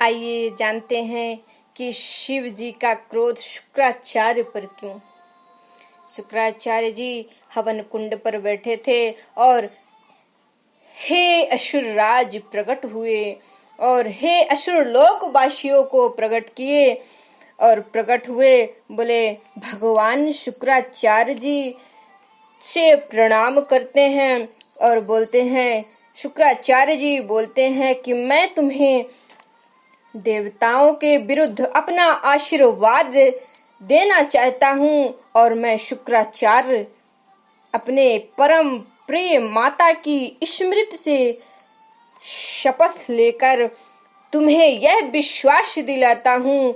आइए जानते हैं कि शिव जी का क्रोध शुक्राचार्य पर क्यों। शुक्राचार्य जी हवन कुंड पर बैठे थे और हे असुर राज प्रकट हुए और हे असुर लोकवासियों को प्रकट किए और प्रकट हुए। बोले भगवान शुक्राचार्य जी से प्रणाम करते हैं और बोलते हैं, शुक्राचार्य जी बोलते हैं कि मैं तुम्हें देवताओं के विरुद्ध अपना आशीर्वाद देना चाहता हूँ और मैं शुक्राचार्य अपने परम प्रिय माता की स्मृति से शपथ लेकर तुम्हें यह विश्वास दिलाता हूँ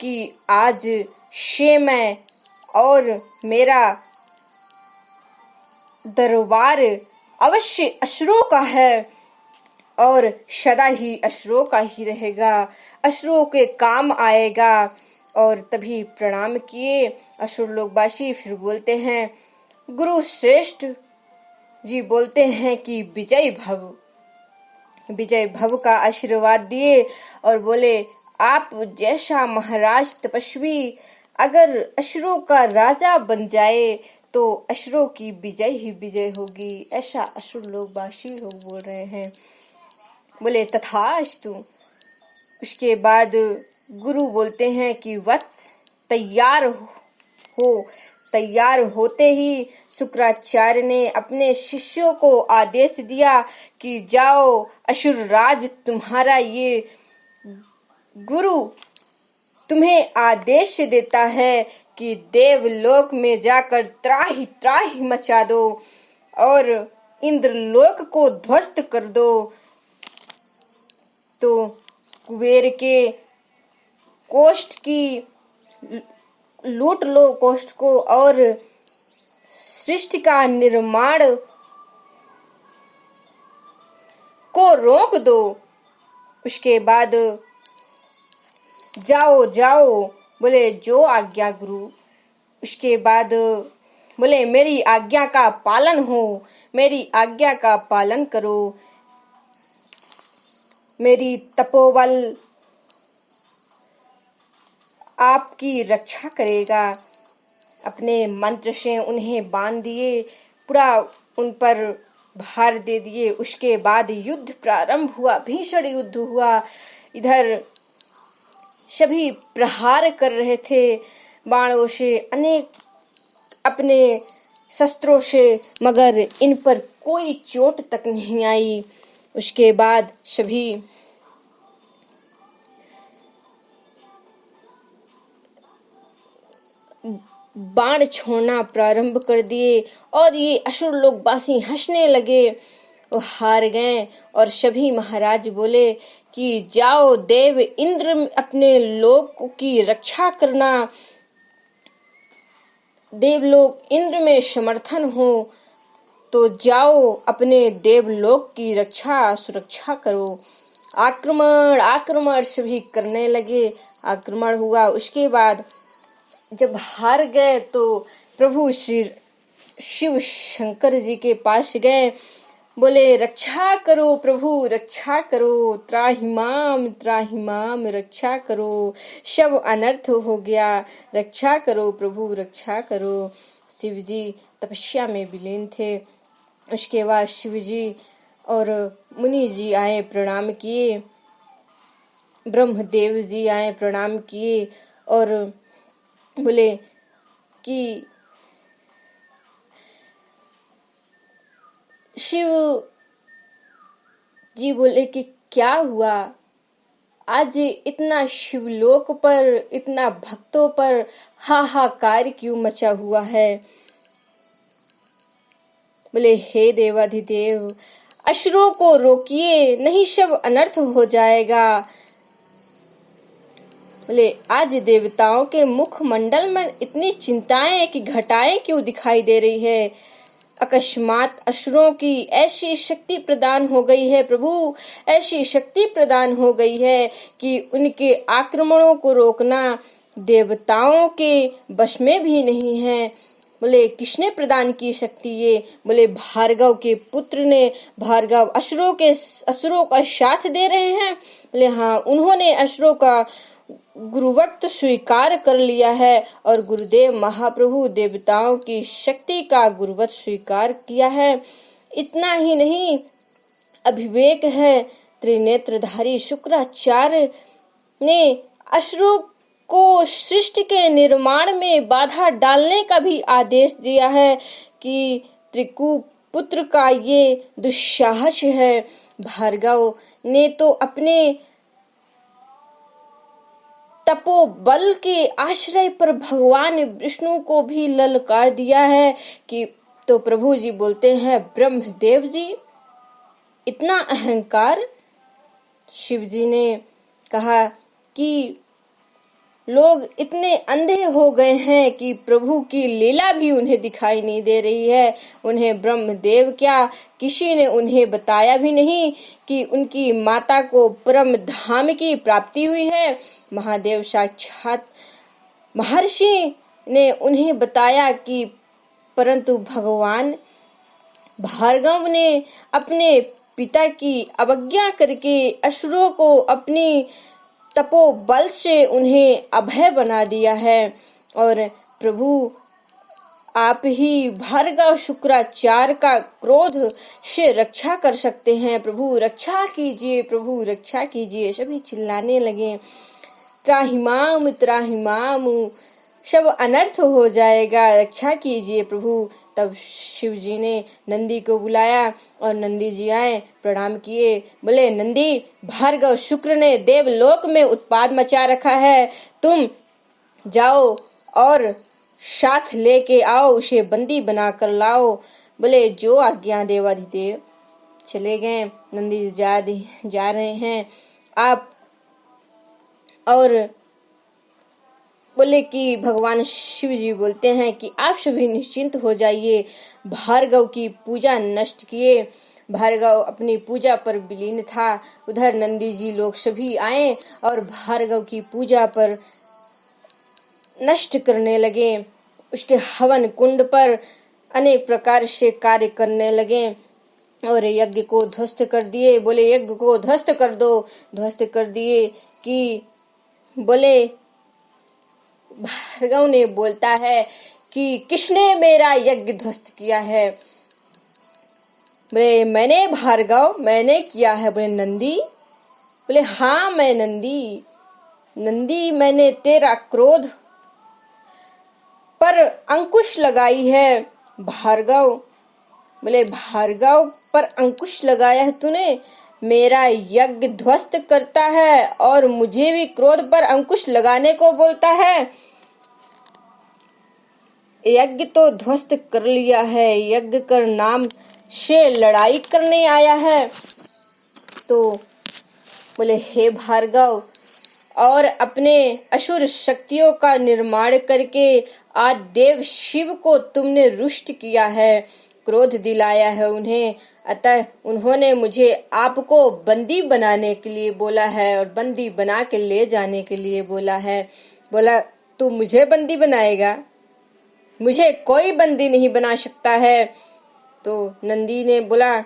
कि आज से मैं और मेरा दरबार अवश्य असुरों का है और सदा ही असुरों का ही रहेगा, असुरों के काम आएगा। और तभी प्रणाम किए असुर लोकवासी। फिर बोलते हैं, गुरु श्रेष्ठ जी बोलते हैं कि विजय भव का आशीर्वाद दिए और बोले आप जैसा महाराज तपस्वी अगर असुरों का राजा बन जाए तो असुरों की विजय ही विजय होगी, ऐसा असुर लोकवासी लोग बोल रहे हैं। बोले तथास्तु। उसके बाद गुरु बोलते हैं कि वत्स तैयार हो। तैयार होते ही शुक्राचार्य ने अपने शिष्यों को आदेश दिया कि जाओ, असुर राज तुम्हारा ये गुरु तुम्हें आदेश देता है कि देवलोक में जाकर त्राहि त्राहि मचा दो और इंद्रलोक को ध्वस्त कर दो। तो कुबेर के कोष्ठ की लूट लो कोष्ठ को और सृष्टि का निर्माण को रोक दो। उसके बाद जाओ जाओ। बोले जो आज्ञा गुरु। उसके बाद बोले मेरी आज्ञा का पालन हो, मेरी आज्ञा का पालन करो। मेरी तपोबल आपकी रक्षा करेगा। अपने मंत्र से उन्हें बांध दिए, पूरा उन पर भार दे दिए। उसके बाद युद्ध प्रारंभ हुआ, भीषण युद्ध हुआ। इधर सभी प्रहार कर रहे थे बाणों से, अनेक अपने शस्त्रों से, मगर इन पर कोई चोट तक नहीं आई। उसके बाद सभी बाण छोड़ना प्रारंभ कर दिए और ये असुर लोग बासी हंसने लगे। वो हार गए और सभी महाराज बोले कि जाओ देव इंद्र अपने लोक की रक्षा करना, देवलोक इंद्र में समर्थन हो तो जाओ अपने देवलोक की रक्षा सुरक्षा करो। आक्रमण आक्रमण सभी करने लगे। आक्रमण हुआ। उसके बाद जब हार गए तो प्रभु श्री शिव शंकर जी के पास गए। बोले रक्षा करो प्रभु, रक्षा करो, त्राहि माम रक्षा करो, सब अनर्थ हो गया, रक्षा करो प्रभु, रक्षा करो। शिव जी तपस्या में विलीन थे। उसके बाद शिव जी और मुनि जी आए, प्रणाम किए। ब्रह्मदेव जी आए, प्रणाम किए और बोले कि शिव जी बोले कि क्या हुआ आज इतना शिवलोक पर, इतना भक्तों पर हाहाकार क्यों मचा हुआ है। बोले हे देवाधिदेव, असुरों को रोकिए, नहीं सब अनर्थ हो जाएगा। बोले आज देवताओं के मुखमंडल में इतनी चिंताएं कि घटाएं क्यों दिखाई दे रही है। अकस्मात असुरों की ऐसी शक्ति प्रदान हो गई है प्रभु, ऐसी शक्ति प्रदान हो गई है कि उनके आक्रमणों को रोकना देवताओं के बस में भी नहीं है। बोले किसने प्रदान की शक्ति ये? बोले भार्गव के पुत्र ने। भार्गव असुरों का साथ दे रहे हैं? बोले हाँ, उन्होंने असुरों का गुरुवत्व स्वीकार कर लिया है और गुरुदेव महाप्रभु देवताओं की शक्ति का गुरुवत्व स्वीकार किया है। इतना ही नहीं, अभिवेक है त्रिनेत्रधारी शुक्राचार्य ने असुरों को सृष्टि के निर्माण में बाधा डालने का भी आदेश दिया है कि त्रिकु पुत्र का ये दुस्साहस है। भार्गव ने तो अपने तपोबल के आश्रय पर भगवान विष्णु को भी ललकार दिया है कि तो प्रभु जी बोलते हैं, ब्रह्मदेव जी इतना अहंकार। शिव जी ने कहा कि लोग इतने अंधे हो गए हैं कि प्रभु की लीला भी उन्हें दिखाई नहीं दे रही है। उन्हें ब्रह्मदेव क्या, किसी ने उन्हें बताया भी नहीं कि उनकी माता को परम धाम की प्राप्ति हुई है। महादेव साक्षात महर्षि ने उन्हें बताया कि परंतु भगवान भार्गव ने अपने पिता की अवज्ञा करके असुरों को अपनी तपोबल से उन्हें अभय बना दिया है। और प्रभु आप ही भार्गव शुक्राचार्य का क्रोध से रक्षा कर सकते हैं। प्रभु रक्षा कीजिए, प्रभु रक्षा कीजिए। सभी चिल्लाने लगे, त्राहिमाम त्राहिमाम, सब अनर्थ हो जाएगा, रक्षा कीजिए प्रभु। तब शिव जी ने नंदी को बुलाया और नंदी जी आए, प्रणाम किए। बोले नंदी, भार्गव शुक्र ने देवलोक में उत्पाद मचा रखा है, तुम जाओ और साथ लेके आओ, उसे बंदी बना कर लाओ। बोले जो आज्ञा देवाधिदेव। चले गए। नंदी जा रहे हैं आप, और बोले कि भगवान शिव जी बोलते हैं कि आप सभी निश्चिंत हो जाइए, भार्गव की पूजा नष्ट किए। भार्गव अपनी पूजा पर विलीन था। उधर नंदी जी लोग सभी आए और भार्गव की पूजा पर नष्ट करने लगे। उसके हवन कुंड पर अनेक प्रकार से कार्य करने लगे और यज्ञ को ध्वस्त कर दिए। बोले यज्ञ को ध्वस्त कर दो। ध्वस्त कर दिए कि बोले भार्गव ने बोलता है कि किसने मेरा यज्ञ ध्वस्त किया है? बोले मैंने भार्गव, मैंने किया है। बोले नंदी? बोले हाँ मैं नंदी। नंदी मैंने तेरा क्रोध पर अंकुश लगाई है। भार्गव? बोले भार्गव पर अंकुश लगाया है तूने? मेरा यज्ञ ध्वस्त करता है और मुझे भी क्रोध पर अंकुश लगाने को बोलता है। यज्ञ तो ध्वस्त कर लिया है, यज्ञ कर नाम से लड़ाई करने आया है। तो बोले हे भार्गव, और अपने असुर शक्तियों का निर्माण करके आज देव शिव को तुमने रुष्ट किया है, क्रोध दिलाया है उन्हें। अतः उन्होंने मुझे आपको बंदी बनाने के लिए बोला है और बंदी बना के ले जाने के लिए बोला है। बोला तू मुझे बंदी बनाएगा? मुझे कोई बंदी नहीं बना सकता है। तो नंदी ने बोला,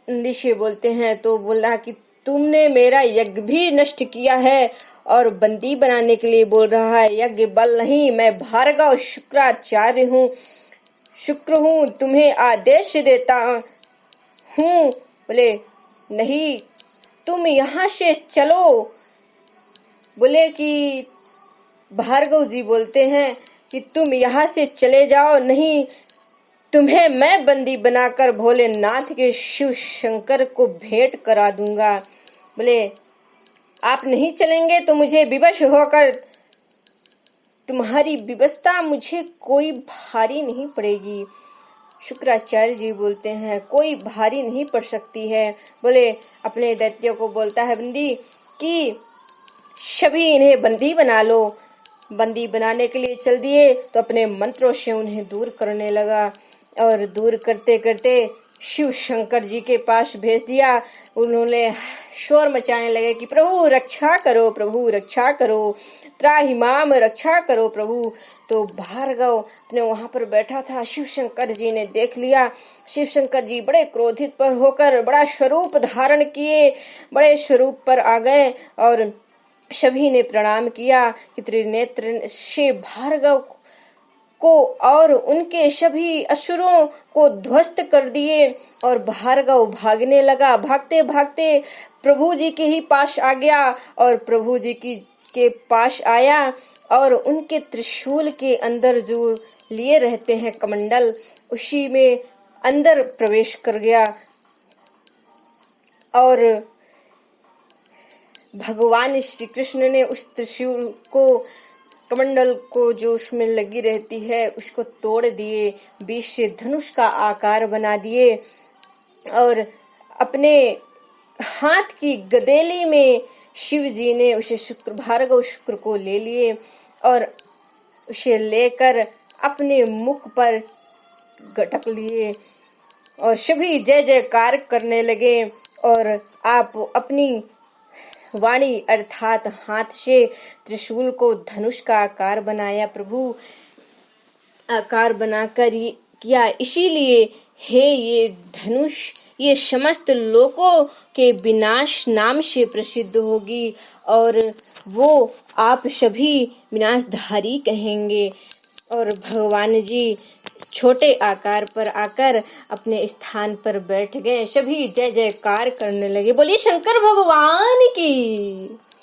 नंदी से बोलते हैं तो बोला कि तुमने मेरा यज्ञ भी नष्ट किया है और बंदी बनाने के लिए बोल रहा है। यज्ञ बल नहीं, मैं भार्गव शुक्राचार्य हूँ, शुक्र हूँ, तुम्हें आदेश देता हूँ। बोले नहीं, तुम यहाँ से चलो। बोले कि भार्गव जी बोलते हैं कि तुम यहाँ से चले जाओ, नहीं तुम्हें मैं बंदी बनाकर भोलेनाथ के शिव शंकर को भेंट करा दूंगा। बोले आप नहीं चलेंगे तो मुझे विवश होकर तुम्हारी विवशता मुझे कोई भारी नहीं पड़ेगी। शुक्राचार्य जी बोलते हैं कोई भारी नहीं पड़ सकती है। बोले अपने दैत्यों को बोलता है बंदी कि सभी इन्हें बंदी बना लो। बंदी बनाने के लिए चल दिए तो अपने मंत्रों से उन्हें दूर करने लगा और दूर करते करते शिव शंकर जी के पास भेज दिया। उन्होंने शोर मचाने लगे कि प्रभु रक्षा करो, प्रभु रक्षा करो। त्राहि माम, रक्षा करो प्रभु। तो भार्गव अपने वहां पर बैठा था। शिव शंकर जी ने देख लिया। शिव शंकर जी बड़े क्रोधित पर होकर बड़ा स्वरूप धारण किए, बड़े स्वरूप पर आ गए और सभी ने प्रणाम किया कि त्रिनेत्र से भार्गव को और उनके सभी असुरों को ध्वस्त कर दिए। और भार्गव भागने लगा। भागते भागते प्रभु जी के ही पास आ गया और प्रभु जी के पास आया और उनके त्रिशूल के अंदर जो लिए रहते हैं कमंडल, उसी में अंदर प्रवेश कर गया और भगवान श्री कृष्ण ने उस त्रिशूल को, कमंडल को जो उसमें लगी रहती है, उसको तोड़ दिए, बीच से धनुष का आकार बना दिए और अपने हाथ की गदेली में शिव जी ने उसे भार्गव शुक्र को ले लिए और उसे लेकर अपने मुख पर गटक लिए और सभी जय जयकार करने लगे। और आप अपनी वाणी अर्थात हाथ से त्रिशूल को धनुष का आकार बनाया, प्रभु आकार बनाकर किया, इसीलिए हे ये धनुष ये समस्त लोकों के विनाश नाम से प्रसिद्ध होगी और वो आप सभी विनाशधारी कहेंगे। और भगवान जी छोटे आकार पर आकर अपने स्थान पर बैठ गए। सभी जय जयकार करने लगे। बोलिए शंकर भगवान की।